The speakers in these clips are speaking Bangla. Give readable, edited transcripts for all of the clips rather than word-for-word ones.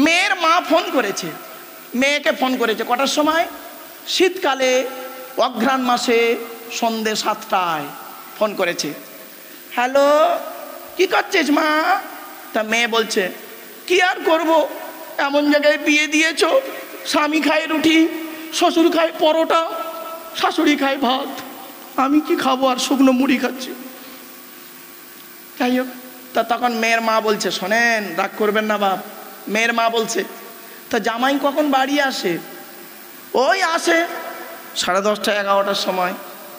মেয়ের মা ফোন করেছে, মেয়েকে ফোন করেছে কটার সময়? শীতকালে অঘ্রাণ মাসে সন্ধে 7টায় ফোন করেছে। হ্যালো, কি করছিস মা? তা মেয়ে বলছে, কি আর করব, এমন জায়গায় বিয়ে দিয়েছ, স্বামী খায় রুটি, শ্বশুর খায় পরোটা, শাশুড়ি খায় ভাত, আমি কি খাবো, আর শুকনো মুড়ি খাচ্ছি। যাই হোক, তা তখন মেয়ের মা বলছে, শোনেন, রাগ করবেন না বাপ। মেয়ের মা বলছে, তা জামাই কখন বাড়ি আসে? ওই আসে 10:30 11টার সময়।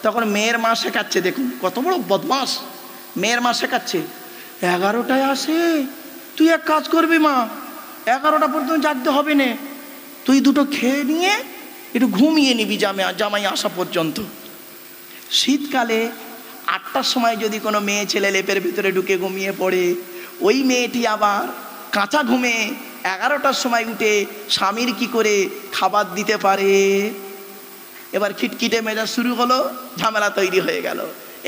তখন মেয়ের মা শেখাচ্ছে, দেখুন কত বড় বদমাস। মেয়ের মা শেখাচ্ছে, 11টায় আসে? তুই এক কাজ করবি মা, 11টা পর্যন্ত জাগতে হবে না, তুই দুটো খেয়ে নিয়ে একটু ঘুমিয়ে নিবি জামাই আসা পর্যন্ত। শীতকালে 8টার সময় যদি কোনো মেয়ে ছেলে লেপের ভিতরে ঢুকে ঘুমিয়ে পড়ে, ওই মেয়েটি আবার কাঁচা ঘুমে 11টার সময় উঠে স্বামীর কি করে খাবার দিতে পারে? এবার খিটখিটে মেজাজ শুরু হলো, ঝামেলা তৈরি হয়ে গেল।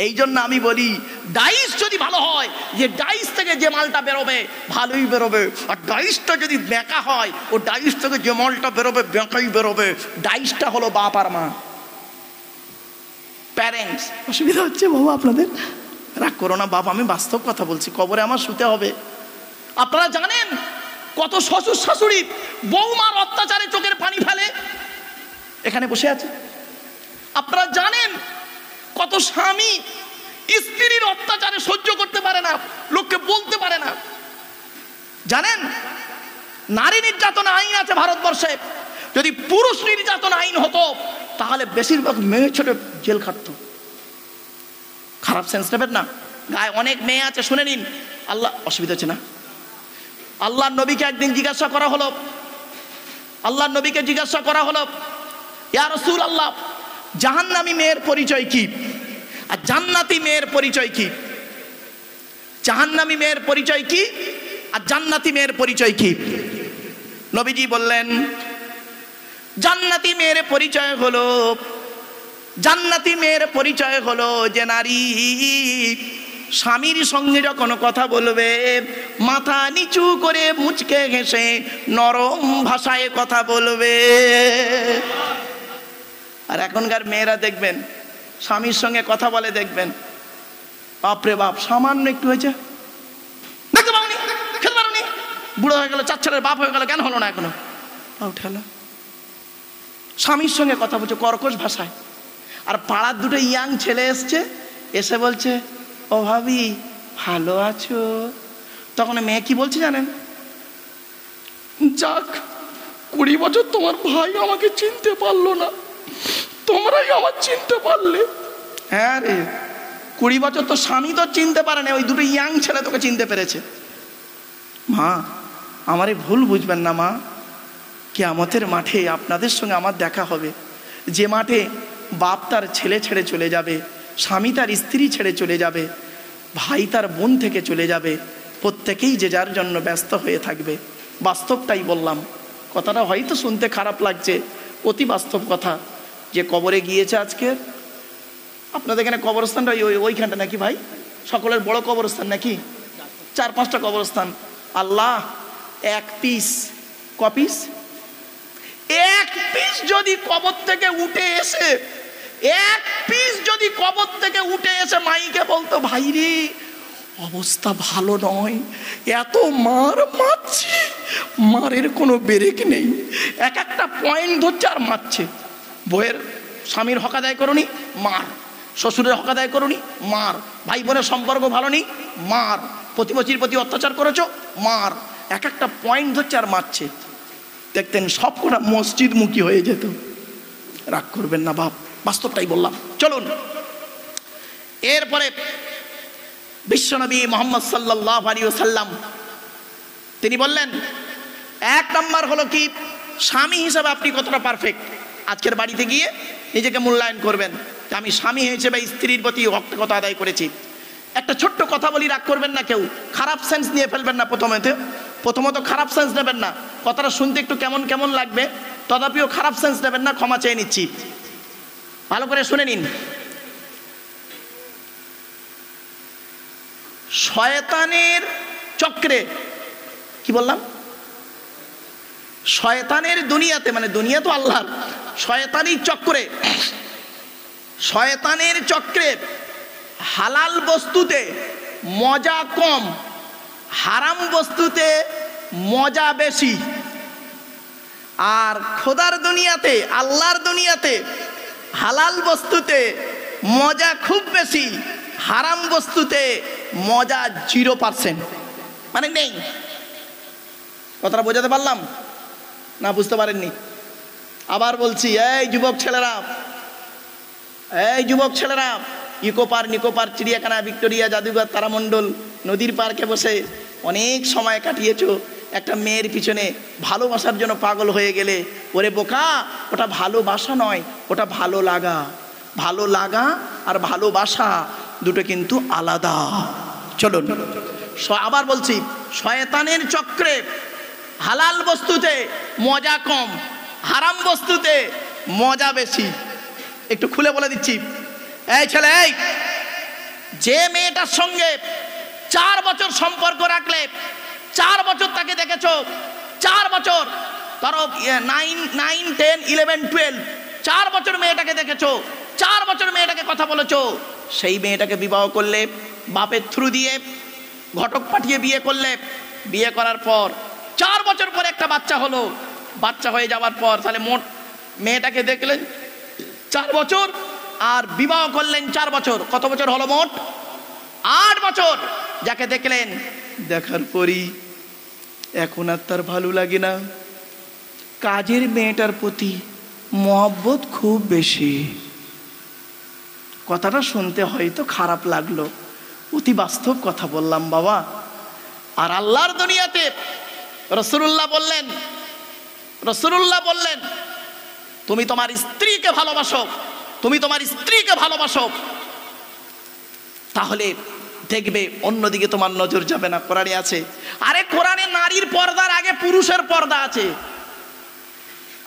এই জন্য আমি বলি, ডাইস যদি ভালো হয়, যে ডাইস থেকে যে মালটা বেরোবে ভালোই বেরোবে, আর ডাইসটা যদি বেঁকা হয়, ও ডাইস থেকে যে মালটা বেরোবে বেঁকাই বেরোবে। ডাইসটা হলো বাপ আর মা, প্যারেন্টস। অসুবিধা হচ্ছে বাবা আপনাদের? রাগ করো না বাপ, আমি বাস্তব কথা বলছি, কবরে আমার শুতে হবে। আপনারা জানেন কত শ্বশুর শাশুড়ি বৌমার অত্যাচারে চোখের পানি ফেলে, এখানে বসে আছে। আপনারা জানেন কত স্বামী স্ত্রীর অত্যাচারে সহ্য করতে পারে না, লোককে বলতে পারে না। জানেন নারী নির্যাতন আইন আছে ভারতবর্ষে, যদি পুরুষ নির্যাতন আইন হতো তাহলে বেশিরভাগ মেয়ে ছেলে জেল খাটতো। খারাপ সেন্স নেবেন না, গায়ে অনেক মেয়ে আছে, শুনে নিন। আল্লাহ, অসুবিধা হচ্ছে না? আল্লাহর নবীকে একদিন জিজ্ঞাসা করা হলো, আল্লাহর নবীকে জিজ্ঞাসা করা হলো, ইয়া রাসূলুল্লাহ, জাহান্নামী মেয়ের পরিচয় কি আর জান্নাতি মেয়ের পরিচয় কি? জাহান্নামী মেয়ের পরিচয় কি আর জান্নাতি মেয়ের পরিচয় কি? নবীজি বললেন, জান্নাতি মেয়ের পরিচয় হলো, জান্নাতি মেয়ের পরিচয় হলো যে নারী স্বামীর সঙ্গে যখন কথা বলবে মাথা নিচু করে মুচকে হেসে নরম ভাষায় কথা বলবে। আর এখনকার মেয়েরা দেখবেন স্বামীর সঙ্গে কথা বলে, দেখবেন বাপরে বাপ, সামান্য একটু হয়েছে, দেখতে পারোনি, খেতে পারোনি, বুড়ো হয়ে গেল, 4 ছেলের বাপ হয়ে গেল, কেন হলো না এখনো? উঠালো, স্বামীর সঙ্গে কথা বলছে কর্কশ ভাষায়। আর পাড়ার দুটো ইয়াং ছেলে এসছে, এসে বলছে, ও ভাবি ভালো আছো? তখন মেয়ে কি বলছে জানেন? যাক, 20 বছর তোমার ভাই আমাকে চিনতে পারলো না, তোমরাই আমার চিনতে পারলে। হ্যাঁ রে, 20 বছর তো স্বামী তো চিনতে পারে না, ওই দুটো ইয়াং ছেলে তোকে চিনতে পেরেছে। মা, আমারে ভুল বুঝবেন না মা, কিয়ামতের মাঠে আপনাদের সঙ্গে আমার দেখা হবে, যে মাঠে বাপ তার ছেলে ছেড়ে চলে যাবে, স্বামী তার স্ত্রী ছেড়ে চলে যাবে, ভাই তার বোন থেকে চলে যাবে, প্রত্যেকেই যে যার জন্য ব্যস্ত হয়ে থাকবে। বাস্তবটাই বললাম, কথাটা হয়তো শুনতে খারাপ লাগছে, অতি বাস্তব কথা। যে কবরে গিয়েছে আজকে, আপনাদের এখানে কবরস্থানটা ওইখানটা নাকি ভাই? সকলের বড় কবরস্থান নাকি? 4-5টা কবরস্থান। আল্লাহ, এক পিস, ক পিস? এক পিস যদি কবর থেকে উঠে এসে, এক পিস যদি কবর থেকে উঠে এসে মাইকে বলতো, ভাই রে অবস্থা ভালো নয়, এত মার মারছে, মারের কোনো ব্রেক নেই, এক একটা পয়েন্ট ধরছে আর মারছে। বইয়ের স্বামীর হক আদায় করনি, মার। শ্বশুরের হক আদায় করনি, মার। ভাই বোনের সম্পর্ক ভালো নেই, মার। প্রতিবেশীর প্রতি অত্যাচার করেছো, মার। এক একটা পয়েন্ট ধরছে আর মারছে। দেখতেন সবকটা মসজিদমুখী হয়ে যেত। রাগ করবেন না বাপ, বাস্তবটাই বললাম। চলুন এরপরে বিশ্বনবী মুহাম্মদ সাল্লাল্লাহু আলাইহি ওয়াসাল্লাম তিনি বললেন, 1 নম্বর হলো কি, স্বামী হিসেবে আপনি কতটা পারফেক্ট। আজকের বাড়িতে গিয়ে নিজেকে মূল্যায়ন করবেন যে আমি স্বামী হিসেবে স্ত্রীর প্রতি কত আদায় করেছি। একটা ছোট্ট কথা বলি, রাগ করবেন না কেউ, খারাপ সেন্স নিয়ে ফেলবেন না। প্রথমত খারাপ সেন্স নেবেন না, কথাটা শুনতে একটু কেমন কেমন লাগবে, তথাপিও খারাপ সেন্স নেবেন না, ক্ষমা চেয়ে নিচ্ছি। ভালো করে শুনে নিন। শয়তানের চক্রে, কি বললাম, শয়তানের দুনিয়াতে, মানে দুনিয়া তো আল্লাহর, শয়তানের চক্রে হালাল বস্তুতে মজা কম, হারাম বস্তুতে মজা বেশি। আর খোদার দুনিয়াতে, আল্লাহর দুনিয়াতে হালাল বস্তুতে মজা খুব বেশি, হারাম বস্তুতে মজা 0%, মানে নেই। কথাটা বোঝাতে পারলাম না? বুঝতে পারেননি? আবার বলছি, এই যুবক ছেলেরা, ইকো পার্ক, চিড়িয়াখানা, ভিক্টোরিয়া, জাদুঘর, তারামণ্ডল, নদীর পার্কে বসে অনেক সময় কাটিয়েছো। একটা মেয়ের পিছনে ভালোবাসার জন্য পাগল হয়ে গেলে, ওরে বোকা, ওটা ভালোবাসা নয়, ওটা ভালো লাগা আর ভালোবাসা দুটো কিন্তু আলাদা। চলুন আবার বলছি, শয়তানের চক্রে হালাল বস্তুতে মজা কম, হারাম বস্তুতে মজা বেশি। একটু খুলে বলে দিচ্ছি, এই ছেলে, এই যে মেয়েটার সঙ্গে 4 বছর সম্পর্ক রাখলে, 4 বছর তাকে দেখেছো, 4 বছর, ধরো 9, 10, 11, 12, 4 বছর মেয়েটাকে দেখেছো, 4 বছর মেয়েটাকে কথা বলেছো, সেই মেয়েটাকে বিবাহ করলে, বাপের থ্রু দিয়ে ঘটক পাঠিয়ে বিয়ে করলে, বিয়ে করার পর 4 বছর পরে একটা বাচ্চা হলো, বাচ্চা হয়ে যাওয়ার পর তাহলে মোট মেয়েটাকে দেখলেন 4 বছর আর বিবাহ করলেন 4 বছর, কত বছর হলো মোট? 8 বছর। যাকে দেখলেন, দেখার পরই এখন আর তার ভালো লাগে না, কাজের মেয়েটার প্রতি মহব্বত খুব বেশি। কথাটা শুনতে হয়তো খারাপ লাগলো, অতি বাস্তব কথা বললাম বাবা। আর আল্লাহর দুনিয়াতে রাসূলুল্লাহ বললেন, তুমি তোমার স্ত্রীকে ভালোবাসো, তাহলে দেখবে অন্যদিকে তোমার নজর যাবে না। কোরআনে আছে, আরে কোরআনে নারীর পর্দার আগে পুরুষের পর্দা আছে।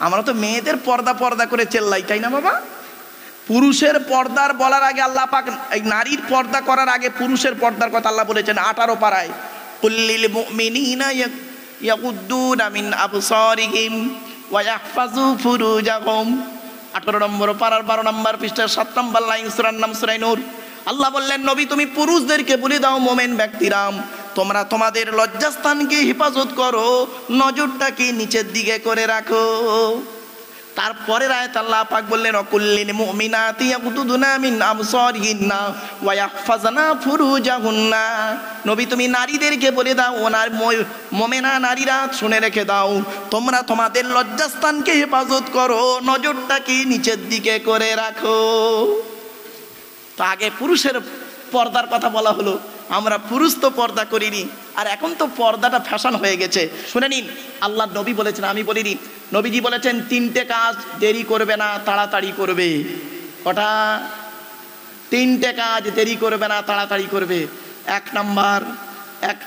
আমরা তো মেয়েদের পর্দা করে চেল্লাই, তাই না বাবা? পুরুষের পর্দার বলার আগে আল্লাহ পাক, এই নারীর পর্দা করার আগে পুরুষের পর্দার কথা আল্লাহ বলেছেন 18 পারায়, কুল্লিল মুমিনিনা ইয়াগুদ্দুনা মিন আবসারিহিম ওয়া ইয়াহফাযু ফুরুজাহুম। 18 নম্বর পারার 12 নম্বর পৃষ্ঠার 7 নম্বর লাইন, সূরার নাম সূরা নূর। আল্লাহ বললেন, নবী তুমি পুরুষদেরকে বলে দাও, মোমেন ব্যক্তিরাম, তোমরা তোমাদের লজ্জাস্থানকে হেফাজত করো, নজরটাকে নিচের দিকে করে রাখো। তারপরে আয়াত আল্লাহ পাক বললেন, অকুল্লিল মুমিনাতি ইয়াগুদুনা মিন আবসারিহিন্না ওয়া ইয়াহফাজনা ফুরুজাহুন্না। নবী তুমি নারীদেরকে বলে দাও, ওনার মুমিনা নারীরা শুনে রেখে দাও, তোমরা তোমাদের লজ্জাস্থানকে হেফাজত করো, নজরটাকে নিচের দিকে করে রাখো। তো আগে পুরুষের পর্দার কথা বলা হলো, আমরা পুরুষ তো পর্দা করিনি, আর এখন তো পর্দাটা ফ্যাশন হয়ে গেছে। শুনে নিন, আল্লাহ নবী বলেছেন, আমি বলিনি, নবীজি বলেছেন 3টে কাজ দেরি করবে না, তাড়াতাড়ি করবে। কটা? 3টে কাজ দেরি করবে না, তাড়াতাড়ি করবে। 1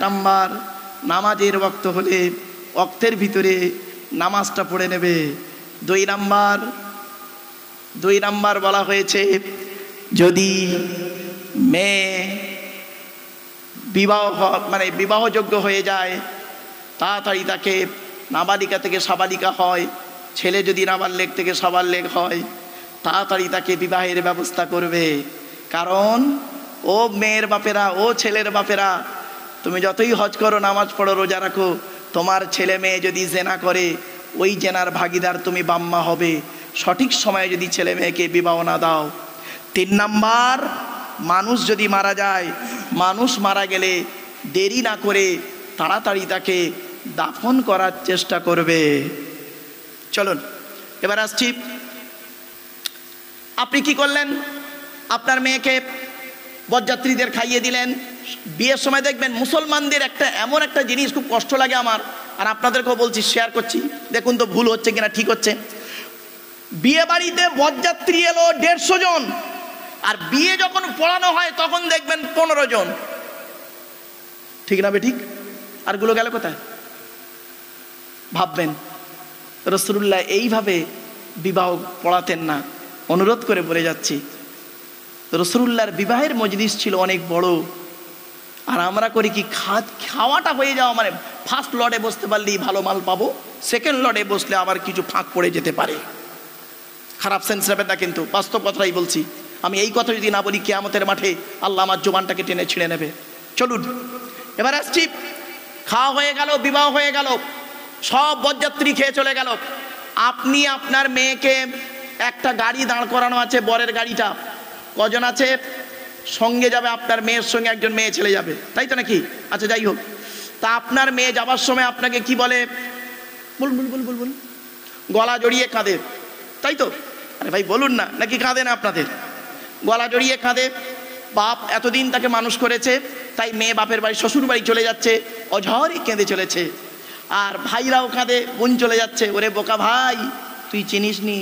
নাম্বার নামাজের ওয়াক্ত হলে ওয়াক্তের ভিতরে নামাজটা পড়ে নেবে। 2 নাম্বার বলা হয়েছে, যদি মেয়ে বিবাহযোগ্য হয়ে যায়, তাড়াতাড়ি তাকে নাবালিকা থেকে সাবালিকা হয়, ছেলে যদি নাবালেগ থেকে সাবালেগ হয়, তাড়াতাড়ি তাকে বিবাহের ব্যবস্থা করবে। কারণ ও মেয়ের বাপেরা, ও ছেলের বাপেরা, তুমি যতই হজ করো, নামাজ পড়ো, রোজা রাখো, তোমার ছেলে মেয়ে যদি জেনা করে, ওই জেনার ভাগিদার তুমি বাম্মা হবে, সঠিক সময়ে যদি ছেলে মেয়েকে বিবাহ না দাও। 3 নাম্বার, মানুষ যদি মারা যায়, মানুষ মারা গেলে দেরি না করে তাড়াতাড়ি তাকে দাফন করার চেষ্টা করবে। চলুন এবার আসছি, আপনি কি করলেন? আপনার মেয়েকে বরযাত্রীদের খাইয়ে দিলেন। বিয়ের সময় দেখবেন মুসলমানদের এমন একটা জিনিস খুব কষ্ট লাগে আমার, আর আপনাদেরকেও বলছি, শেয়ার করছি, দেখুন তো ভুল হচ্ছে কিনা ঠিক হচ্ছে। বিয়ে বাড়িতে বরযাত্রী এলো 150 জন, আর বিয়ে যখন পড়ানো হয় তখন দেখবেন 15 জন। ঠিক না ঠিক? আরগুলো গেল কোথায়? ভাববেন রাসূলুল্লাহ এইভাবে বিবাহ পড়াতেন না। অনুরোধ করে বলে যাচ্ছি, রাসূলুল্লাহর বিবাহের মজলিস ছিল অনেক বড়, আর আমরা করি কি, খাওয়াটা হয়ে যাওয়া মানে ফার্স্ট লটে বসতে পারলেই ভালো মাল পাবো, সেকেন্ড লটে বসলে আবার কিছু ফাঁক পড়ে যেতে পারে। খারাপ সেন্স নেবেন না, কিন্তু বাস্তব কথাই বলছি। আমি এই কথা যদি না বলি, কিয়ামতের মাঠে আল্লাহ আমার জবানটাকে টেনে ছিঁড়ে নেবে। চলুন এবার আসছি। খাওয়া হয়ে গেল, বিবাহ হয়ে গেল, সব বরযাত্রী খেয়ে চলে গেল। আপনি আপনার মেয়েকে, একটা গাড়ি দাঁড় করানো আছে, বরের গাড়িটা কজন আছে? সঙ্গে যাবে আপনার মেয়ের সঙ্গে একজন মেয়ে ছেলে যাবে, তাই তো নাকি? আচ্ছা যাই হোক, তা আপনার মেয়ে যাবার সময় আপনাকে কি বলে? বলুন। গলা জড়িয়ে কাঁদে, তাই তো? আরে ভাই বলুন না, নাকি কাঁদে না আপনাদের? গলা জড়িয়ে কাঁদে। বাপ এতদিন তাকে মানুষ করেছে, তাই মেয়ে বাপের বাড়ি শ্বশুর বাড়ি চলে যাচ্ছে, অঝরে কেঁদে চলেছে। আর ভাইরাও কাঁদে, বোন চলে যাচ্ছে। ওরে বোকা ভাই, তুই চিনিস নি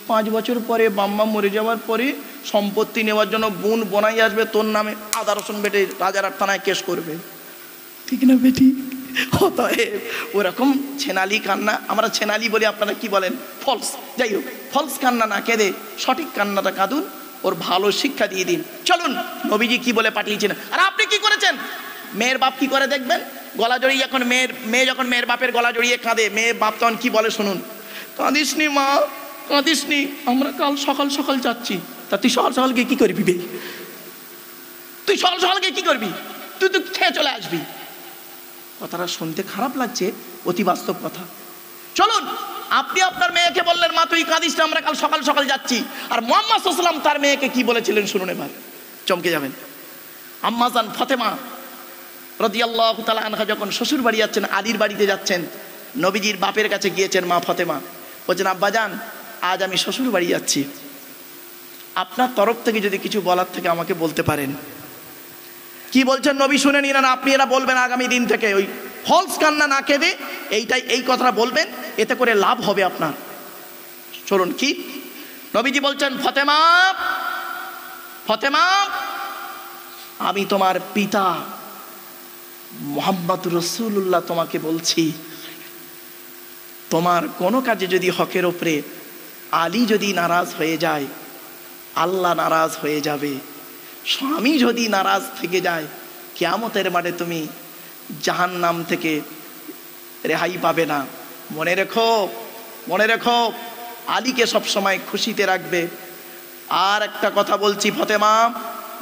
5 বছর পরে বাম্মা মরে যাওয়ার পরে সম্পত্তি নেওয়ার জন্য বোন বোনাই আসবে তোর নামে, আদা রসুন বেটে রাজার থানায় কেস করবে, ঠিক না বেটি? অতএব ওরকম ছেনালি কান্না, আমরা ছেনালি বলি, আপনারা কি বলেন? ফলস। যাই হোক, ফলস কান্না না কেঁদে সঠিক কান্নাটা কাঁদুন, ওর ভালো শিক্ষা দিয়ে দিন। চলুন, নবীজি কি বলে পাঠিয়েছেন। আর আপনি কি করেছেন? মেয়ের বাপ কি করে দেখবেন? গলা জড়িয়ে, এখন মেয়ে যখন মেয়ের বাপের গলা জড়িয়ে কাঁদে, মেয়ের বাপ তখন কি বলে শুনুন। কাঁদিস নি মা, কাঁদিস নি, আমরা কাল সকাল সকাল যাচ্ছি। তা তুই সকাল সকাল গিয়ে কি করবি বে? তুই সকাল সকাল গিয়ে কি করবি? তুই তো খেয়ে চলে আসবি। কথাটা শুনতে খারাপ লাগছে, অতি বাস্তব কথা। চলুন, আপনি আপনার মেয়েকে বললেন, মা তুই কাঁদিস না, আমরা কাল সকাল সকাল যাচ্ছি। আর মুহাম্মদ সাল্লাল্লাহু আলাইহি ওয়াসাল্লাম তার মেয়েকে কি বলেছিলেন শুনুন, এবার চমকে যাবেন। আম্মা জান ফাতেমা রাদিয়াল্লাহু তাআলা আনহা যখন শ্বশুর বাড়ি যাচ্ছেন, আলীর বাড়িতে যাচ্ছেন, নবীজির বাপের কাছে গিয়েছেন মা ফাতেমা, বলছেন আব্বা জান আজ আমি শ্বশুর বাড়ি যাচ্ছি, আপনার তরফ থেকে যদি কিছু বলার থেকে আমাকে বলতে পারেন। কি বলছেন নবী শুনে নিন, না আপনি এরা বলবেন আগামী দিন থেকে, ওই ফলস কান্না না কেঁদে এই কথাটা বলবেন, এতে করে লাভ হবে আপনার। চলুন, কি নবীজি বলছেন, ফাতেমা ফাতেমা, আমি তোমার পিতা মুহাম্মদ রাসূলুল্লাহ তোমাকে বলছি, তোমার কোনো কাজে যদি হকের ওপরে আলী যদি নারাজ হয়ে যায়, আল্লাহ নারাজ হয়ে যাবে। স্বামী যদি নারাজ থেকে যায়, কিয়ামতের মাঠে তুমি জাহান্নাম থেকে রেহাই পাবে না। মনে রেখো, আলীকে সবসময় খুশিতে রাখবে। আর একটা কথা বলছি ফাতেমা,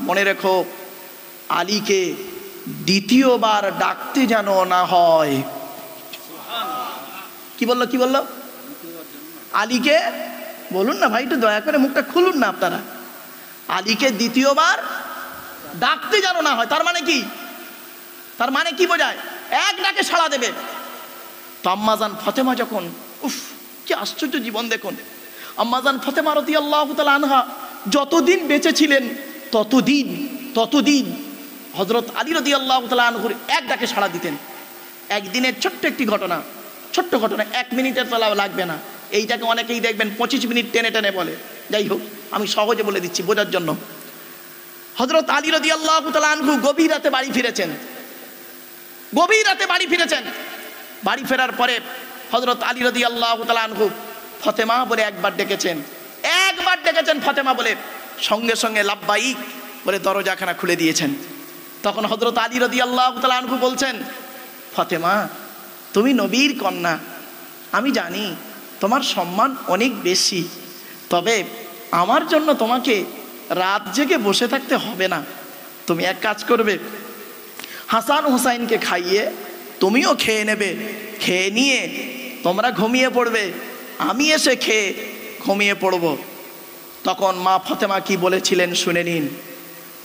মনে রেখো, আলীকে দ্বিতীয়বার ডাকতে যেন না হয়। কি বললো? আলীকে বলুন না ভাই, একটু দয়া করে মুখটা খুলুন না আপনারা। আলীকে দ্বিতীয়বার ডাকতে যেন না হয়। তার মানে কি বোঝায়? এক ডাকে সাড়া দেবে। তো আম্মাজান ফাতেমা যখন, কি আশ্চর্য জীবন দেখুন, আম্মাজান ফাতেমা রাদিয়াল্লাহু তাআলা আনহা যতদিন বেঁচে ছিলেন ততদিন হযরত আলী রাদিয়াল্লাহু তাআলা আনহুর এক ডাকে সাড়া দিতেন। একদিনের ছোট্ট ঘটনা, 1 মিনিটের তো লাগবে না, এইটাকে অনেকেই দেখবেন 25 মিনিট টেনে বলে। যাই হোক, আমি সহজে বলে দিচ্ছি বোঝার জন্য। হযরত আলী রাদিয়াল্লাহু তাআলা আনহু গভীর রাতে বাড়ি ফিরেছেন। বাড়ি ফেরার পরে হযরত আলী রাদিয়াল্লাহু তাআলা আনহু ফাতেমা বলে একবার ডেকেছেন ফাতেমা বলে, সঙ্গে সঙ্গে লাব্বাইক বলে দরজাখানা খুলে দিয়েছেন। তখন হযরত আলী রাদিয়াল্লাহু তাআলা আনহু বলছেন, ফাতেমা তুমি নবীর কন্যা, আমি জানি তোমার সম্মান অনেক বেশি, তবে আমার জন্য তোমাকে রাত জেগে বসে থাকতে হবে না। তুমি এক কাজ করবে, হাসান হুসাইনকে খাইয়ে তুমিও খেয়ে নেবে, খেয়ে নিয়ে তোমরা ঘুমিয়ে পড়বে, আমি এসে খেয়ে ঘুমিয়ে পড়ব। তখন মা ফাতেমা কি বলেছিলেন শুনে নিন।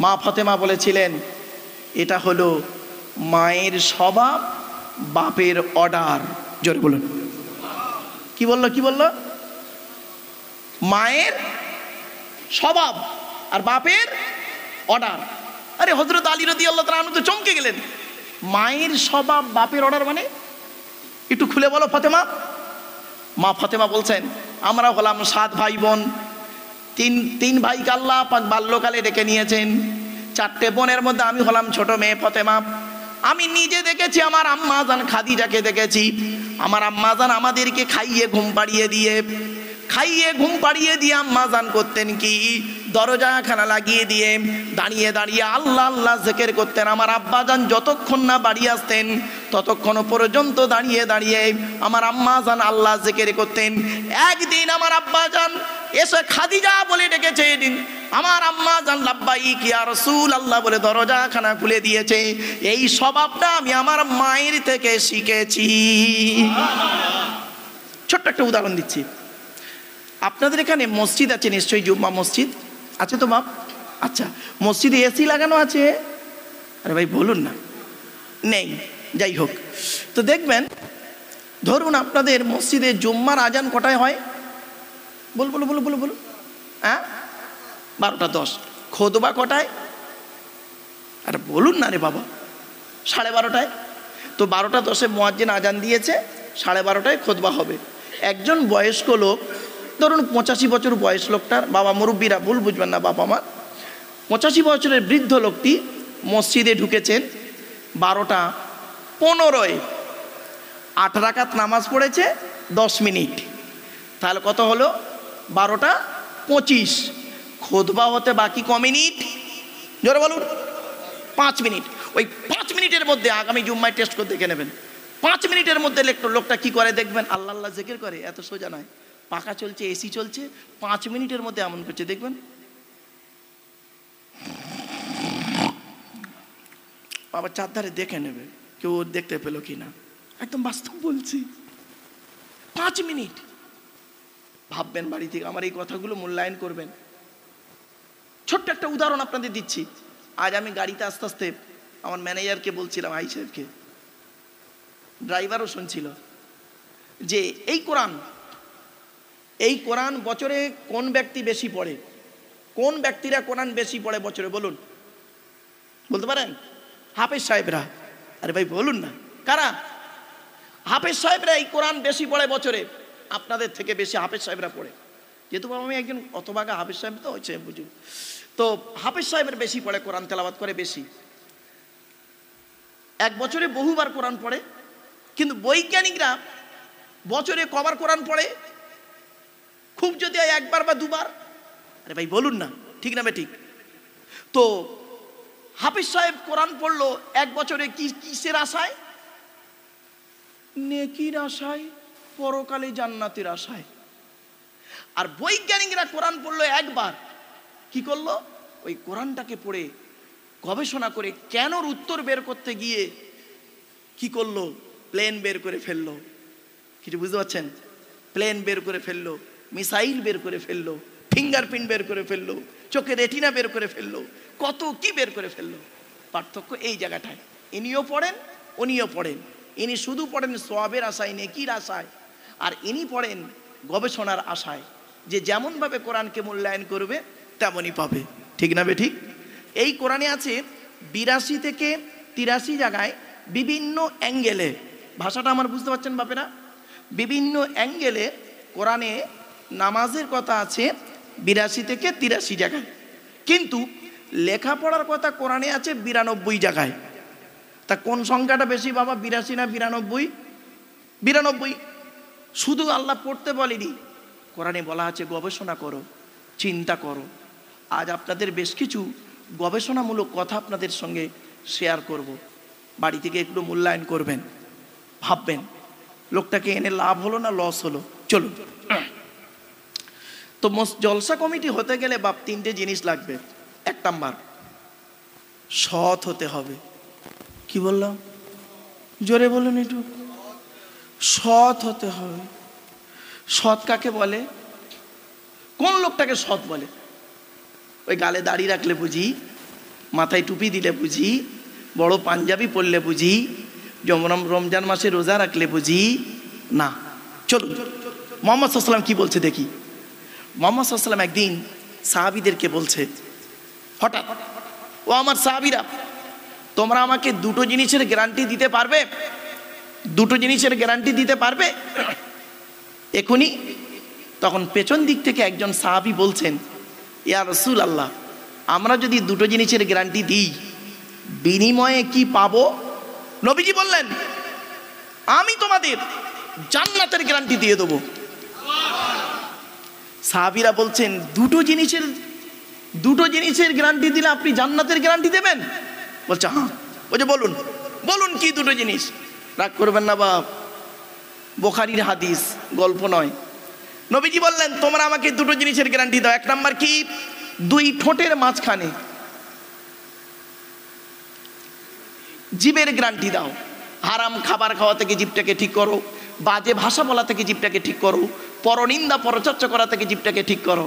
মা ফাতেমা বলেছিলেন, এটা হলো মায়ের স্বভাব, বাপের অর্ডার। জোরে বলুন, কি বললো? মায়ের স্বভাব আর বাপের অর্ডার। আরে হযরত আলী রাদিয়াল্লাহু তাআলা আনহু তো চমকে গেলেন। মায়ের স্বভাব, বাপের অর্ডার মানে? একটু খুলে বলো ফাতেমা। মা ফাতেমা বলছেন, আমরা হলাম 7 ভাই বোন, তিন ভাইকে আল্লাহ পাক বাল্যকালে ডেকে নিয়েছেন। 4টে বোনের মধ্যে আমি হলাম ছোট মেয়ে ফাতেমা। আমি নিজে দেখেছি, আমার আম্মা জান খাদিজাকে দেখেছি। আমার আম্মা জান আমাদেরকে খাইয়ে ঘুম পাড়িয়ে দিয়ে আম্মা জান করতেন কি, দরজাখানা লাগিয়ে দিয়ে দাঁড়িয়ে দাঁড়িয়ে আল্লাহ আল্লাহ জিকির করতেন। আমার আব্বাজান যতক্ষণ না বাড়ি আসতেন ততক্ষণ পর্যন্ত দাঁড়িয়ে দাঁড়িয়ে আমার আম্মাজান আল্লাহ জিকির করতেন। একদিন আমার আব্বাজান এসে খাদিজা বলে ডেকেছেন, আমার আম্মাজান লাব্বাইক ইয়া রাসূলুল্লাহ বলে দরজাখানা খুলে দিয়েছে। এই স্বভাবটা আমি আমার মায়ের থেকে শিখেছি। ছোট্ট একটা উদাহরণ দিচ্ছি। আপনাদের এখানে মসজিদ আছে নিশ্চয়ই, জুম্মা মসজিদ আছে তো বাপ? আচ্ছা, মসজিদে এসি লাগানো আছে? আরে ভাই বলুন না, নেই। যাই হোক, তো দেখবেন ধরুন আপনাদের মসজিদে জুম্মার আজান কটায় হয়? বল বলো বলো বলো বলো। হ্যাঁ, 12:10। খুতবা কটায়? আরে বলুন না রে বাবা। 12:30। তো 12:10 মুয়াজ্জিন আজান দিয়েছে, 12:30 খুতবা হবে। একজন বয়স্ক লোক, ধরুন 85 বছর বয়স লোকটার, বাবা মুরব্বীরা ভুল বুঝবেন না, বাবা আমার 85 বছরের বৃদ্ধ লোকটি মসজিদে ঢুকেছেন 12:15। 8 রাকাত নামাজ পড়েছে 10 মিনিট, তাহলে কত হলো? 12:25। খুতবা হতে বাকি ক মিনিট? জোরে বলুন। 5 মিনিট। ওই 5 মিনিটের মধ্যে আগামী জুম্মায় টেস্ট করে দেখে নেবেন। 5 মিনিটের মধ্যে লোকটা কি করে দেখবেন, আল্লাহ আল্লাহ জিকির করে। এত সোজা নয়, পাখা চলছে, এসি চলছে, 5 মিনিটের মধ্যে এমন করছে দেখবেন। আবার চারধারে দেখে নেবে কেউ দেখতে পেলো কি না, একদম বাস্তব বলছি। 5 মিনিট। ভাববেন বাড়ি থেকে, আমার এই কথাগুলো মূল্যায়ন করবেন। ছোট্ট একটা উদাহরণ আপনাদের দিচ্ছি। আজ আমি গাড়িতে আস্তে আস্তে আমার ম্যানেজারকে বলছিলাম, আই সাহেবকে, ড্রাইভারও শুনছিল, যে এই কোরআন বছরে কোন ব্যক্তি বেশি পড়ে? কোন ব্যক্তিরা কোরআন বেশি পড়ে বছরে বলুন? বলতে পারেন? হাফেজ সাহেবরা। আরে ভাই বলুন না, কারা? হাফেজ সাহেবরা এই কোরআন বেশি পড়ে বছরে, আপনাদের থেকে বেশি হাফেজ সাহেবরা পড়ে। যেহেতু আমি একজন অতভাগা হাফেজ সাহেব তো হচ্ছে বুঝুন, তো হাফেজ সাহেবের বেশি পড়ে, কোরআন তেলাওয়াত করে বেশি। এক বছরে বহুবার কোরআন পড়ে, কিন্তু বৈজ্ঞানিকরা বছরে কবার কোরআন পড়ে? খুব যদি হয় একবার বা দুবার। আরে ভাই বলুন না, ঠিক না ঠিক? তো হাফেজ সাহেব কোরআন পড়লো এক বছরে কিসের আশায়? নেকির আশায়, পরকালে জান্নাতের আশায়। আর বৈজ্ঞানিকরা কোরআন পড়লো একবার, কি করলো? ওই কোরআনটাকে পড়ে গবেষণা করে কেনর উত্তর বের করতে গিয়ে কি করলো? প্লেন বের করে ফেললো। কিছু বুঝতে পারছেন? প্লেন বের করে ফেললো, মিসাইল বের করে ফেললো, ফিঙ্গারপ্রিন্ট বের করে ফেললো, চোখে রেটিনা বের করে ফেললো, কত কি বের করে ফেললো। পার্থক্য এই জায়গাটায়। ইনিও পড়েন, উনিও পড়েন। ইনি শুধু পড়েন সওয়াবের আশায়, নেকির আশায়, আর ইনি পড়েন গবেষণার আশায়, যে যেমনভাবে কোরআনকে মূল্যায়ন করবে তেমনই পাবে। ঠিক না বে ঠিক? এই কোরআনে আছে 82 থেকে 83 জায়গায় বিভিন্ন অ্যাঙ্গেলে, ভাষাটা আমার বুঝতে পারছেন বাপেরা? বিভিন্ন অ্যাঙ্গেলে কোরআনে নামাজের কথা আছে 82 থেকে 83 জায়গায়, কিন্তু লেখাপড়ার কথা কোরআনে আছে 92 জায়গায়। তা কোন সংখ্যাটা বেশি বাবা, 82 না 92? 92। শুধু আল্লাহ পড়তে বলেনি, কোরআনে বলা আছে গবেষণা করো, চিন্তা করো। আজ আপনাদের বেশ কিছু গবেষণামূলক কথা আপনাদের সঙ্গে শেয়ার করব। বাড়ি থেকে একটু মূল্যায়ন করবেন, ভাববেন লোকটাকে এনে লাভ হলো না লস হলো। চলুন। তো জলসা কমিটি হতে গেলে বাপ 3টে জিনিস লাগবে। 1 নাম্বার, সৎ হতে হবে। কি বললাম? জোরে বলুন একটু। সৎ হতে হবে। সৎ কাকে বলে? কোন লোকটাকে সৎ বলে? ওই গালে দাড়ি রাখলে বুঝি, মাথায় টুপি দিলে বুঝি, বড় পাঞ্জাবি পরলে বুঝি, যেমন রমজান মাসে রোজা রাখলে বুঝি না। চলুন মুহাম্মদ সাল্লাল্লাহু আলাইহি ওয়াসাল্লাম কি বলছে দেখি। মুহাম্মদ সাল্লাল্লাহু আলাইহি ওয়াসাল্লাম একদিন সাহাবীদেরকে বলছে, হঠাৎ, ও আমার সাহাবীরা, তোমরা আমাকে 2টো জিনিসের গ্যারান্টি দিতে পারবে? 2টো জিনিসের গ্যারান্টি দিতে পারবে এখনই? তখন পেছন দিক থেকে একজন সাহাবী বলছেন, ইয়া রাসূলুল্লাহ, আমরা যদি 2টো জিনিসের গ্যারান্টি দিই বিনিময়ে কি পাবো? নবীজি বললেন, আমি তোমাদের জান্নাতের গ্যারান্টি দিয়ে দেবো। সাহাবীরা বলছেন, 2টো জিনিসের দুটো জিনিসের গ্যারান্টি দিলে আপনি জান্নাতের গ্যারান্টি দেবেন? বলছে হ্যাঁ। বলছে বলুন বলুন কি দুটো জিনিস? রাগ করবেন না বাপ, বুখারীর হাদিস, গল্প নয়। নবীজি বললেন তোমরা আমাকে দুটো জিনিসের গ্যারান্টি দাও। এক নাম্বার কি? দুই ঠোঁটের মাঝখানে জিভের গ্যারান্টি দাও। হারাম খাবার খাওয়া থেকে জিভটাকে ঠিক করো, বাজে ভাষা বলা থেকে জিভটাকে ঠিক করো, পরনিন্দা পরচর্চা করা থেকে জিভটাকে ঠিক করো।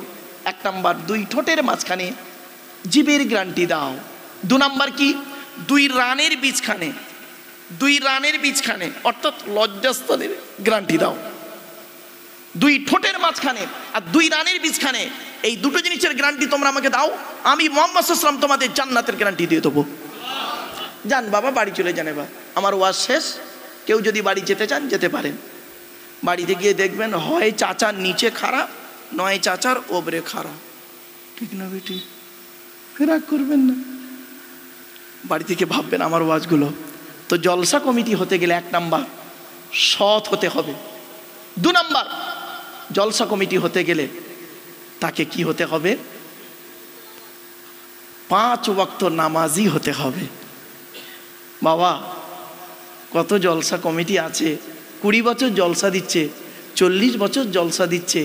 এক নাম্বার দুই ঠোঁটের মাঝখানে জিভের গ্যারান্টি দাও। দু নাম্বার কি? দুই রানের বীজখানে, দুই রানের বীজখানে অর্থাৎ লজ্জাস্থানের গ্যারান্টি দাও। দুই ঠোঁটের মাঝখানে আর দুই রানের বীজখানে, এই দুটো জিনিসের গ্যারান্টি তোমরা আমাকে দাও, আমি মুহাম্মদ সাল্লাল্লাহু আলাইহি ওয়াসাল্লাম তোমাদের জান্নাতের গ্যারান্টি দিয়ে দেবো। যান বাবা, বাড়ি চলে যান। এবার আমার ওয়াজ শেষ। কেউ যদি বাড়ি যেতে চান যেতে পারেন। বাড়িতে গিয়ে দেখবেন হয় চাচার নিচে খারাপ, নয় চাচার ওপরে খারাপ। ঠিক না বেটি? রাগ করবেন না। বাড়ি থেকে ভাববেন আমার ওয়াজগুলো। তো জলসা কমিটি হতে গেলে এক নাম্বার সৎ হতে হবে। দু নাম্বার জলসা কমিটি হতে গেলে তাকে কি হতে হবে? 5 ওয়াক্ত নামাজি হতে হবে। বাবা কত জলসা কমিটি আছে, 20 বছর জলসা দিচ্ছে, 40 বছর জলসা দিচ্ছে।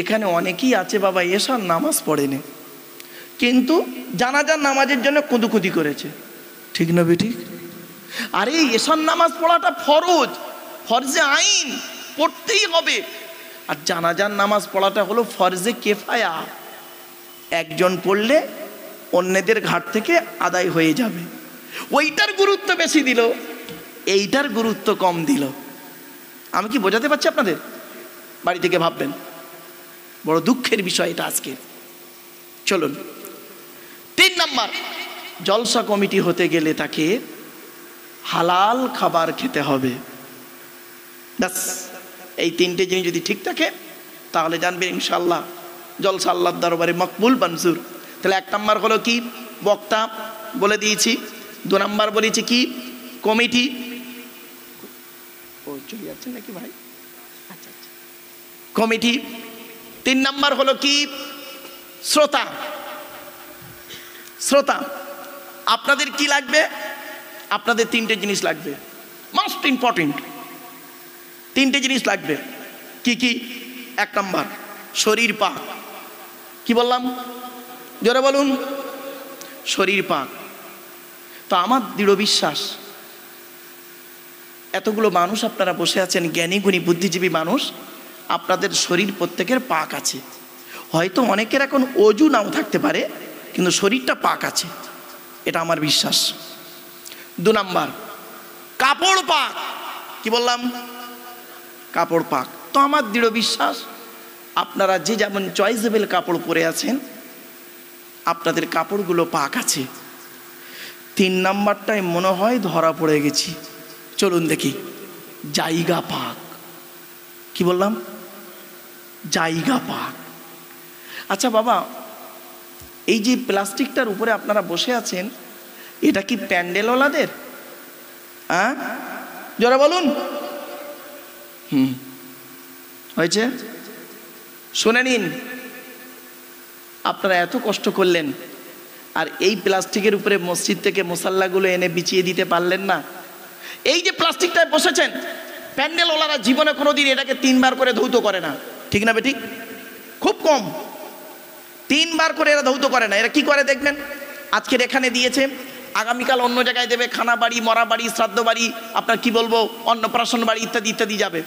এখানে অনেকেই আছে বাবা এশার নামাজ পড়েনি, কিন্তু জানাজার নামাজের জন্য কুঁদুকুদি করেছে। ঠিক না বেটি? আরে এশার নামাজ পড়াটা ফরজ, ফরজে আইন, পড়তেই হবে। আর জানাজার নামাজ পড়াটা হলো ফরজে কেফায়া, একজন পড়লে অন্যদের ঘাট থেকে আদায় হয়ে যাবে। ওইটার গুরুত্ব বেশি দিল, এইটার গুরুত্ব কম দিল। আমি কি বোঝাতে পারছি আপনাদের? বাড়ি থেকে ভাববেন। বড় দুঃখের বিষয় এটা আজকে। চলুন 3 নাম্বার, জলসা কমিটি হতে গেলে তাকে হালাল খাবার খেতে হবে। ব্যাস, এই 3টে জিনিস যদি ঠিক থাকে তাহলে জানবেন ইনশাআল্লাহ জলসা আল্লাহর দরবারে মকবুল মনজুর। তাহলে 1 নাম্বার হলো কি? বক্তা, বলে দিয়েছি। 2 নাম্বার বলেছি কি? কমিটি। ও চলে যাচ্ছে নাকি ভাই? আচ্ছা আচ্ছা, কমিটি। 3 নাম্বার হলো কি? শ্রোতা। শ্রোতা। আপনাদের কি লাগবে? আপনাদের 3টে জিনিস লাগবে, মোস্ট ইম্পর্টেন্ট 3টে জিনিস লাগবে। কি কি? 1 নাম্বার শরীর পাক। কি বললাম? জোরে বলুন। শরীর পাক। তো আমার দৃঢ় বিশ্বাস এতগুলো মানুষ আপনারা বসে আছেন, জ্ঞানী গুণী বুদ্ধিজীবী মানুষ, আপনাদের শরীর প্রত্যেকের পাক আছে। হয়তো অনেকের এখন অজু নাও থাকতে পারে, কিন্তু শরীরটা পাক আছে, এটা আমার বিশ্বাস। 2 নাম্বার কাপড় পাক। কি বললাম? কাপড় পাক। তো আমার দৃঢ় বিশ্বাস আপনারা যে যেমন চয়েসেবল কাপড় পরে আছেন, আপনাদের কাপড়গুলো পাক আছে। 3 নাম্বারটায় মনে হয় ধরা পড়ে গেছি। চলুন দেখি। জায়গা পাক। কি বললাম? জায়গা পাক। আচ্ছা বাবা, এই যে প্লাস্টিকটার উপরে আপনারা বসে আছেন, এটা কি প্যান্ডেলওয়ালাদের? হ্যাঁ, জোরে বলুন। হয়েছে? শুনে নিন, আপনারা এত কষ্ট করলেন, আর এই প্লাস্টিকের উপরে মসজিদ থেকে মুসাল্লাগুলো এনে বিছিয়ে দিতে পারলেন না। এই যে প্লাস্টিকটায় বসেছেন, প্যান্ডেলওয়ালারা জীবনে কোনোদিন এটাকে 3 বার করে ধৌত করে না। ঠিক না বেঠিক? খুব কম, 3 বার করে এরা ধৌত করে না। এরা কি করে দেখবেন, আজকের এখানে দিয়েছে, আগামীকাল অন্য জায়গায় দেবে, খানা বাড়ি, মরা বাড়ি, শ্রাদ্ধ বাড়ি, আপনার কি বলবো, অন্নপ্রাশন বাড়ি ইত্যাদি ইত্যাদি যাবে।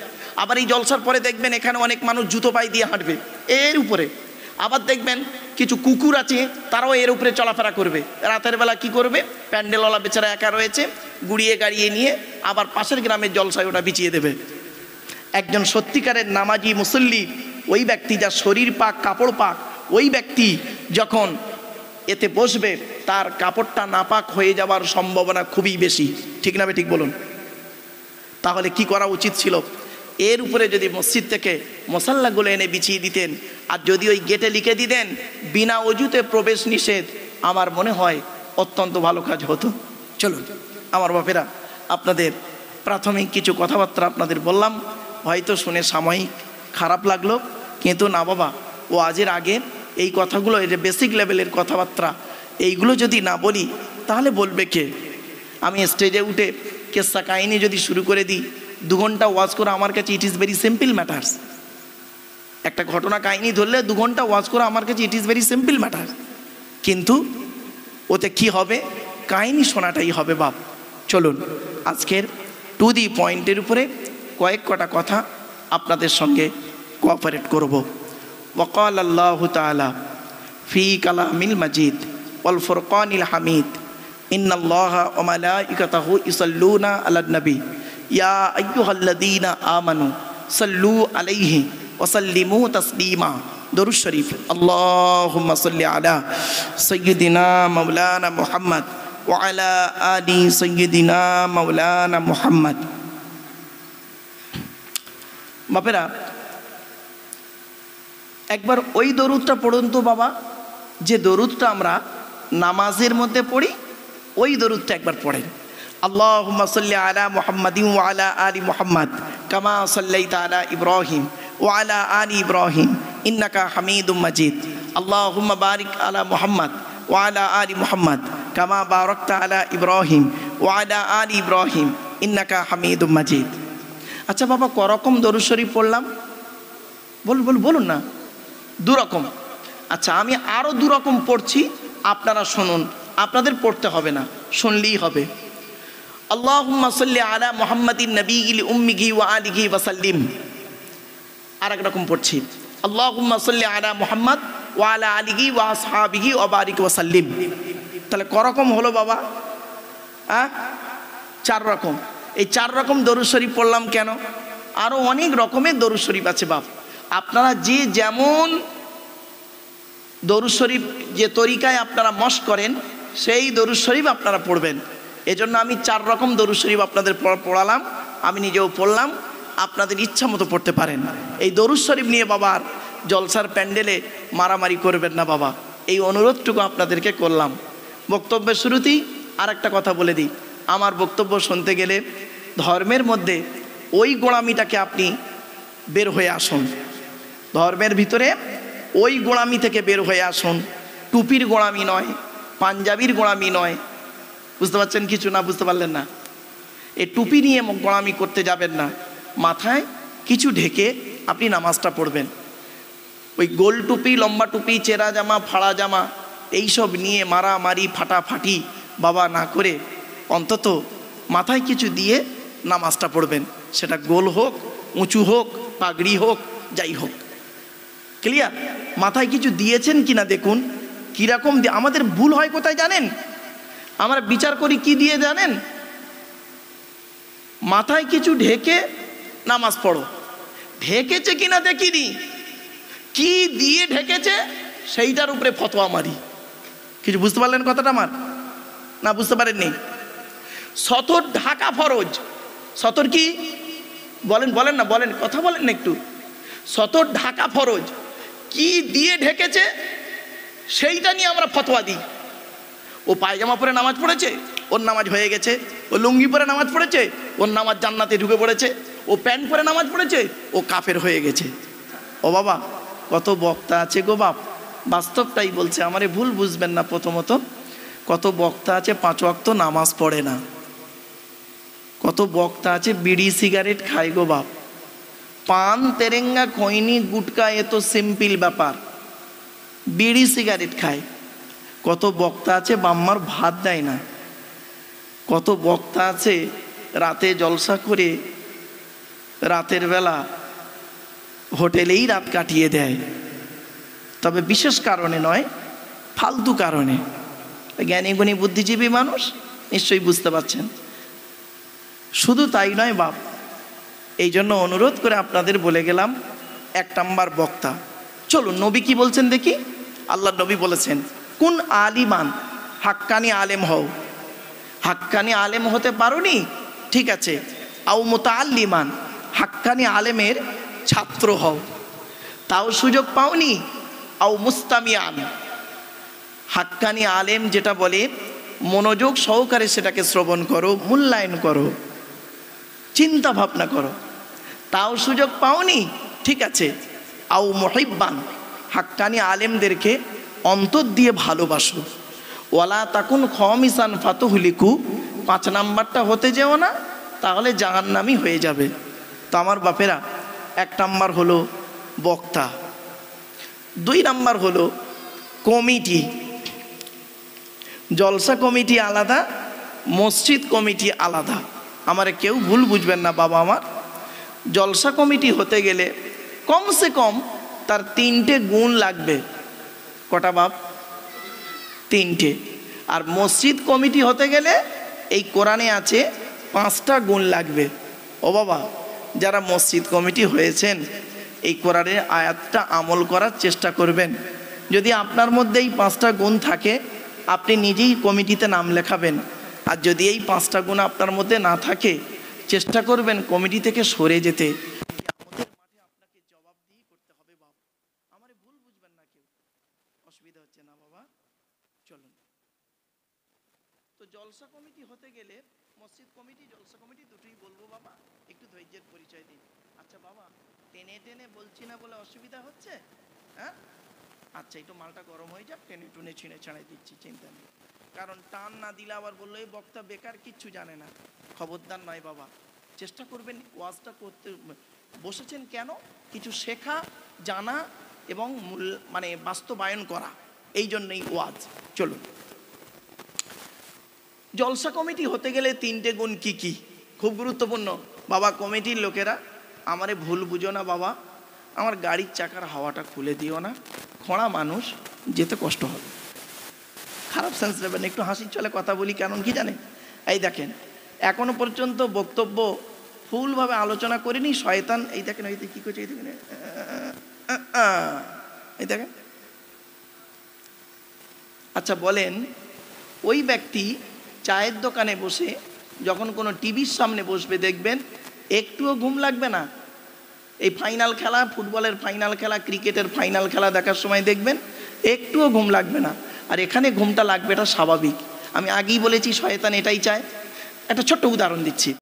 আবার এই জলসার পরে দেখবেন এখানে অনেক মানুষ জুতো পায়ে দিয়ে হাঁটবে এর উপরে। আবার দেখবেন কিছু কুকুর আছে, তারাও এর উপরে চলাফেরা করবে। রাতের বেলা কি করবে, প্যান্ডেলওয়ালা বেচারা একা রয়েছে, গুড়িয়ে গাড়িয়ে নিয়ে আবার পাশের গ্রামের জলসায় ওটা বিছিয়ে দেবে। একজন সত্যিকারের নামাজি মুসল্লি, ওই ব্যক্তি যার শরীর পাক, কাপড় পাক, ওই ব্যক্তি যখন এতে বসবে, তার কাপড়টা নাপাক হয়ে যাওয়ার সম্ভাবনা খুবই বেশি। ঠিক না ঠিক বলুন? তাহলে কি করা উচিত ছিল? এর উপরে যদি মসজিদ থেকে মশাল্লাগুলো এনে বিছিয়ে দিতেন, আর যদি ওই গেটে লিখে দিতেন বিনা অজুতে প্রবেশ নিষেধ, আমার মনে হয় অত্যন্ত ভালো কাজ হতো। চলুন আমার বাপেরা, আপনাদের প্রাথমিক কিছু কথাবার্তা আপনাদের বললাম, হয়তো শুনে সাময়িক খারাপ লাগলো, কিন্তু না বাবা, ও আজের আগে এই কথাগুলো, এই যে বেসিক লেভেলের কথাবার্তা, এইগুলো যদি না বলি তাহলে বলবে কে? আমি স্টেজে উঠে কেসা কাহিনী যদি শুরু করে দিই, 2 ঘন্টা ওয়াজ করা আমার কাছে it is very simple matters. একটা ঘটনা কাহিনী ধরলে 2 ঘন্টা ওয়াজ করা আমার কাছে it is very simple matter. কিন্তু ওতে কি হবে? কাহিনী শোনাটাই হবে বাপ। চলুন আজকের টু দি পয়েন্টের উপরে কয়েক কটা কথা আপনাদের সঙ্গে কোঅপারেট করব। ওয়াকাল আল্লাহু তাআলা ফি কালামিল মাজিদ ওয়াল ফুরকানিল হামিদ ইন্নাল্লাহা ওয়া মালাইকাতাহু ইসাল্লুনা আলান নবী ইয়া আইয়ুহাল্লাযীনা আমানু সাল্লু আলাইহি ওয়া সাল্লিমু তাসলিমা। দরুদ শরীফ। আল্লাহুম্মা সাল্লি আলা সাইয়্যিদিনা মাওলানা মুহাম্মদ ওয়া আলা আলি সাইয়্যিদিনা মাওলানা মুহাম্মদ। বাপেরা, একবার ওই দরুদটা পড়ুন তো বাবা, যে দরুদটা আমরা নামাজের মধ্যে পড়ি, ওই দরুদটা একবার পড়েন। আল্লাহুম্মা সাল্লি আলা মুহাম্মাদিন ওয়া আলা আলি মুহাম্মদ কামা সাল্লাইতা আলা ইব্রাহিম ওয়া আলা আলি ইব্রাহিম ইন্নাকা হামিদুম মাজিদ। আল্লাহুম্মা বারিক আলা মুহাম্মদ ওয়া আলা আলি মুহাম্মদ কামা বারাকতা আলা ইব্রাহিম ওয়া আলা আলি ইব্রাহিম ইন্নাকা হামিদুম মাজিদ। আচ্ছা বাবা, করকম দরুদ শরীফ পড়লাম? বলুন না। 2 রকম। আচ্ছা, আমি আরও 2 রকম পড়ছি, আপনারা শুনুন। আপনাদের পড়তে হবে না, শুনলেই হবে। আল্লাহুম্মা সাল্লি আলা মুহাম্মাদিন নবিয়িল উম্মিহি ওয়া আলিহি ওয়া সাল্লিম। আর এক রকম পড়ছি, আল্লাহুম্মা সাল্লি আলা মুহাম্মদ ওয়া আলা আলিহি ওয়া আসহাবিহি ওয়া বারিক ওয়া সাল্লিম। তাহলে করকম হলো বাবা? 4 রকম। এই 4 রকম দরুদ শরীফ পড়লাম কেন? আরও অনেক রকমের দরুদ শরীফ আছে বাপ। আপনারা যে যেমন দরুদ শরীফ, যে তরিকায় আপনারা মস্ক করেন, সেই দরুদ শরীফ আপনারা পড়বেন। এজন্য আমি 4 রকম দরুদ শরীফ আপনাদের পড়ালাম, আমি নিজেও পড়লাম, আপনাদের ইচ্ছা মতো পড়তে পারেন। এই দরুদ শরীফ নিয়ে বাবার জলসার প্যান্ডেলে মারামারি করবেন না বাবা, এই অনুরোধটুকু আপনাদেরকে করলাম। বক্তব্যের শুরুতেই আর একটা কথা বলে দিই, আমার বক্তব্য শুনতে গেলে ধর্মের মধ্যে ওই গোঁড়ামিটাকে আপনি বের হয়ে আসুন। ধর্মের ভিতরে ওই গোঁড়ামি থেকে বের হয়ে আসুন। টুপির গোঁড়ামি নয়, পাঞ্জাবির গোঁড়ামি নয়। বুঝতে পারছেন কিছু? না বুঝতে পারলেন না? এই টুপি নিয়ে গোঁড়ামি করতে যাবেন না। মাথায় কিছু ঢেকে আপনি নামাজটা পড়বেন। ওই গোল টুপি, লম্বা টুপি, চেরা জামা, ফাড়া জামা, এইসব নিয়ে মারামারি ফাটাফাটি বাবা না করে অন্তত মাথায় কিছু দিয়ে নামাজটা পড়বেন। সেটা গোল হোক, উঁচু হোক, পাগড়ি হোক, যাই হোক। ক্লিয়ার? মাথায় কিছু দিয়েছেন কিনা দেখুন। কীরকম আমাদের ভুল হয় কোথায় জানেন? আমরা বিচার করি কি দিয়ে জানেন? মাথায় কিছু ঢেকে নামাজ পড়ো, ঢেকেছে কিনা দেখিনি, কি দিয়ে ঢেকেছে সেইটার উপরে ফতোয়া মারি। কিছু বুঝতে পারলেন কথাটা আমার? না বুঝতে পারেননি? সতর ঢাকা ফরজ। সতর কি বলেন না, বলেন, কথা বলেন না একটু। সতর ঢাকা ফরজ, কি দিয়ে ঢেকেছে সেইটা নিয়ে আমরা ফতোয়া দিই। ও পায়জামা পরে নামাজ পড়েছে, ওর নামাজ হয়ে গেছে। ও লুঙ্গি পরে নামাজ পড়েছে, ওর নামাজ জান্নাতে ঢুকে পড়েছে। ও প্যান্ট পরে নামাজ পড়েছে, ও কাফের হয়ে গেছে। ও বাবা, কত বক্তা আছে গো বাপ, বাস্তবটাই বলছে, আমারে ভুল বুঝবেন না। প্রথমত কত বক্তা আছে 5 ওয়াক্ত নামাজ পড়ে না। কত বক্তা আছে বিড়ি সিগারেট খায় গো বাপ। পান, তেরেঙ্গা, খৈনি, গুটকা, এ তো সিম্পল ব্যাপার, বিড়ি সিগারেট খায়। কত বক্তা আছে বাম্মার ভাত দেয় না। কত বক্তা আছে রাতে জলসা করে রাতের বেলা হোটেলেই রাত কাটিয়ে দেয়, তবে বিশেষ কারণে নয়, ফালতু কারণে। জ্ঞানী গুণী বুদ্ধিজীবী মানুষ, নিশ্চয়ই বুঝতে পারছেন। শুধু তাই নয় বাপ, এই জন্য অনুরোধ করে আপনাদের বলে গেলাম 1 নাম্বার বক্তা। চলুন নবী কি বলছেন দেখি। আল্লাহ নবী বলেছেন, কোন আলিমান, হাক্কানি আলেম হও। হাক্কানি আলেম হতে পারোনি, ঠিক আছে, আও মুতাআল্লিমান, হাক্কানি আলেমের ছাত্র হও, তাও সুযোগ পাওনি। আও মুস্তামিয়ান, হাক্কানি আলেম যেটা বলে মনোযোগ সহকারে সেটাকে শ্রবণ করো, মূল্যায়ন করো, চিন্তা ভাবনা করো, তাও সুযোগ পাওনি, ঠিক আছে। আও মুহিব্বান, হাক্কানি আলেমদেরকে অন্তর দিয়ে ভালোবাসো। ওয়ালা তাকুন খমিসান ফাতুহলিকু, 5 নাম্বারটা হতে যেও না, তাহলে জাহান্নামী হয়ে যাবে। তো আমার বাপেরা, 1 নাম্বার হলো বক্তা, 2 নাম্বার হলো কমিটি। জলসা কমিটি আলাদা, মসজিদ কমিটি আলাদা। আমারে কেউ ভুল বুঝবেন না বাবা আমার। জলসা কমিটি হতে গেলে কমসে কম তার 3টে গুণ লাগবে। কটা বাপ? 3টে। আর মসজিদ কমিটি হতে গেলে এই কোরআনে আছে 5টা গুণ লাগবে। ও বাবা, যারা মসজিদ কমিটি হয়েছেন এই কোরআনের আয়াতটা আমল করার চেষ্টা করবেন। যদি আপনার মধ্যে এই 5টা গুণ থাকে আপনি নিজেই কমিটিতে নাম লেখাবেন। আর যদি এই 5টা গুণ আপনার মধ্যে না থাকে চেষ্টা করবেন কমিটি থেকে সরে যেতে। আমাদের মাঠে আপনাকে জবাবদিহি করতে হবে বাবা। আমারে ভুল বুঝবেন না কেউ, অসুবিধা হচ্ছে না বাবা? চলুন। তো জলসা কমিটি হতে গেলে মসজিদ কমিটি জলসা কমিটি দুটোই বলবো বাবা, একটু ধৈর্যের পরিচয় দিন। আচ্ছা বাবা, টেনে টেনে বলছি না বলে অসুবিধা হচ্ছে? হ্যাঁ, আচ্ছা একটু মালটা গরম হয়ে যাক, টেনে টুনে ছিঁড়ে ছাড়াই দিচ্ছি, চিন্তা নেই। কারণ টান না দিলে আবার বললো এই বক্তা বেকার, কিচ্ছু জানে না। খবরদার নয় বাবা, চেষ্টা করবেন ওয়াজটা করতে। বসেছেন কেন? কিছু শেখা, জানা এবং মানে বাস্তবায়ন করা, এই জন্যই ওয়াজ। চলুন। জলসা কমিটি হতে গেলে 3টে গুণ কি কি? খুব গুরুত্বপূর্ণ বাবা। কমিটির লোকেরা আমারে ভুল বুঝো না বাবা, আমার গাড়ির চাকার হাওয়াটা খুলে দিও না, খোঁড়া মানুষ, যেতে কষ্ট হবে। খারাপ সেন্স নেবেন, একটু হাসির চলে কথা বলি। কারণ কি জানেন, এই দেখেন এখনো পর্যন্ত বক্তব্য ফুলভাবে আলোচনা করিনি। শয়তান এই দেখেন, এই কি করছে, এই দেখেন, এই দেখেন। আচ্ছা বলেন, ওই ব্যক্তি চায়ের দোকানে বসে যখন কোনো টিভির সামনে বসবে দেখবেন একটুও ঘুম লাগবে না। এই ফাইনাল খেলা, ফুটবলের ফাইনাল খেলা, ক্রিকেটের ফাইনাল খেলা দেখার সময় দেখবেন একটুও ঘুম লাগবে না। আর এখানে ঘুমটা লাগবে, এটা স্বাভাবিক। আমি আগেই বলেছি শয়তান এটাই চায়। একটা ছোট্ট উদাহরণ দিচ্ছি।